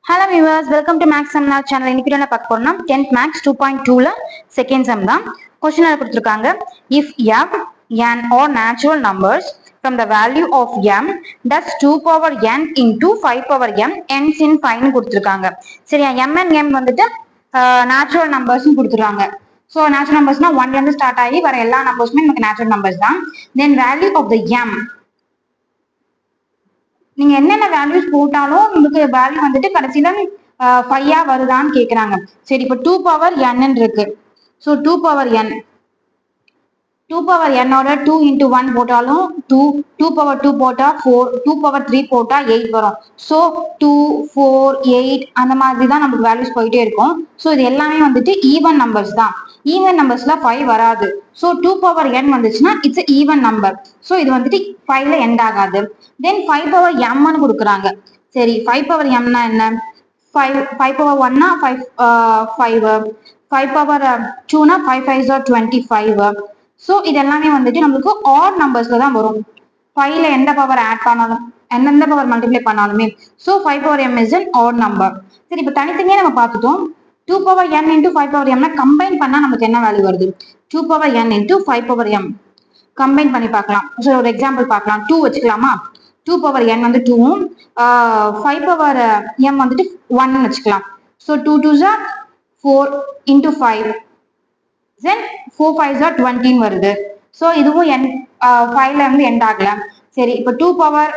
Hello viewers, welcome to Max Seminar channel. இன்னைக்கு என்ன பார்க்க போறோம்னா 10th Max 2.2ல செகண்ட் சம் தான். क्वेश्चन கொடுத்திருக்காங்க. If m n or natural numbers from the value of m does 2 power n into 5 power m ends in 5 னு கொடுத்திருக்காங்க. சரியா? m and m வந்துட்டு நேச்சுரல் நம்பர்ஸ் கொடுத்துறாங்க. ஸோ நேச்சுரல் நம்பர்ஸ்னா 1ல இருந்து start ஆகி வர எல்லா நம்பர்ஸுமே நமக்கு நேச்சுரல் நம்பர்ஸ் தான். தென் வேல்யூ ஆஃப் த m நீங்க என்னென்ன வேல்யூஸ் போட்டாலும் உங்களுக்கு வேல்யூ வந்துட்டு கடைசியில 5 வருதான்னு கேக்குறாங்க. சரி, இப்ப 2 பவர் n இருக்கு. So 2 power n 2 power n ஓட 2 into 1 போட்டாலும் 2 பவர் 2 போட்டா 4, 2 பவர் 3 போட்டா 8 வரும். ஸோ 2, 4, 8 அந்த மாதிரி தான் நமக்கு வேல்யூஸ் போயிட்டே இருக்கும். ஸோ இது எல்லாமே வந்துட்டு ஈவன் நம்பர்ஸ் தான். ஈவன் நம்பர்ஸ்ல 5 வராது. ஸோ 2 பவர் n வந்துச்சுன்னா இட்ஸ் ஈவன் நம்பர். ஸோ இது வந்துட்டு 5ல எண்ட் ஆகாது. தென் 5 பவர் m கொடுக்குறாங்க. சரி, 5 பவர் mனா என்ன? 5 பவர் 1னா 5 பவர் 2னா 5 5s are 25. ஸோ இது எல்லாமே வந்துட்டு நம்மளுக்கு ஆட் நம்பர்ஸ்ல தான் வரும். 5ல எந்த பவர் ஆட் பண்ணாலும் எந்த பவர் மல்டிப்ளை பண்ணாலுமே. So 5 power m is an odd number. சரி, இப்போ தனித்தனியா நம்ம பார்த்துட்டோம். 2 power n into 5 power m combine பண்ணா நமக்கு என்ன வேல்யூ வருது? 2 power n into 5 power m combine பண்ணி பார்க்கலாம். ஸோ ஒரு எக்ஸாம்பிள் பார்க்கலாம். 2 வச்சுக்கலாமா? 2 பவர் n வந்து 2ம் 5 பவர் m வந்துட்டு 1 வச்சுக்கலாம். So 2 2s are 4 into 5. Then 4 5s are 20 வருது. ஸோ இதுவும் 5ல இருந்து எண்ட் ஆகல. சரி, இப்போ 2 பவர்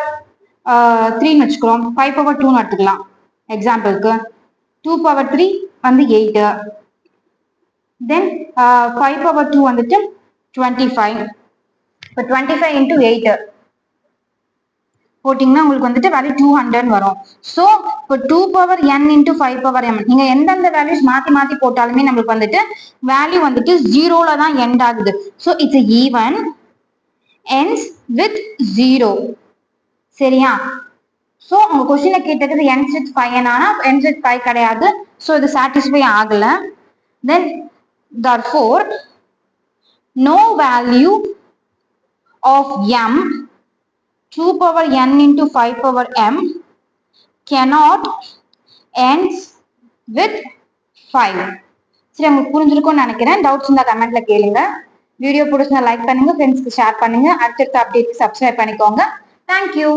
3 வச்சுக்கிறோம். 5 பவர் 2 எடுத்துக்கலாம் எக்ஸாம்பிளுக்கு. 2 பவர் 3 வந்து 8. தென் 5 பவர் 2 வந்துட்டு 25. இப்போ 25 into 8 போட்டிங்கன்னா உங்களுக்கு வந்துட்டு வேல்யூ 200 வரும். ஸோ இப்போ 2 power n into 5 power m நீங்க எந்தெந்த வேல்யூஸ் மாத்தி மாத்தி போட்டாலுமே நம்மளுக்கு வந்துட்டு வேல்யூ வந்துட்டு 0ல தான் எண்ட் ஆகுது. So it's even ends with 0. சரியா? ஸோ உங்க கொஸ்டின்ல கேட்டது ends with 5 ஆனா ends with 5 கிடையாது. ஸோ இது சாட்டிஸ்ஃபை ஆகல. தென் therefore no value of m 2 power n into 5 power m cannot ends with 5. சரி, உங்களுக்கு புரிஞ்சிருக்கும்னு நினைக்கிறேன். டவுட்ஸ் இருந்தா கமெண்ட்ல கேளுங்க. வீடியோ பிடிச்சிருந்தா லைக் பண்ணுங்க, ஃப்ரெண்ட்ஸ்க்கு ஷேர் பண்ணுங்க. அடுத்தடுத்த அப்டேட் சப்ஸ்கிரைப் பண்ணிக்கோங்க. தேங்க்யூ.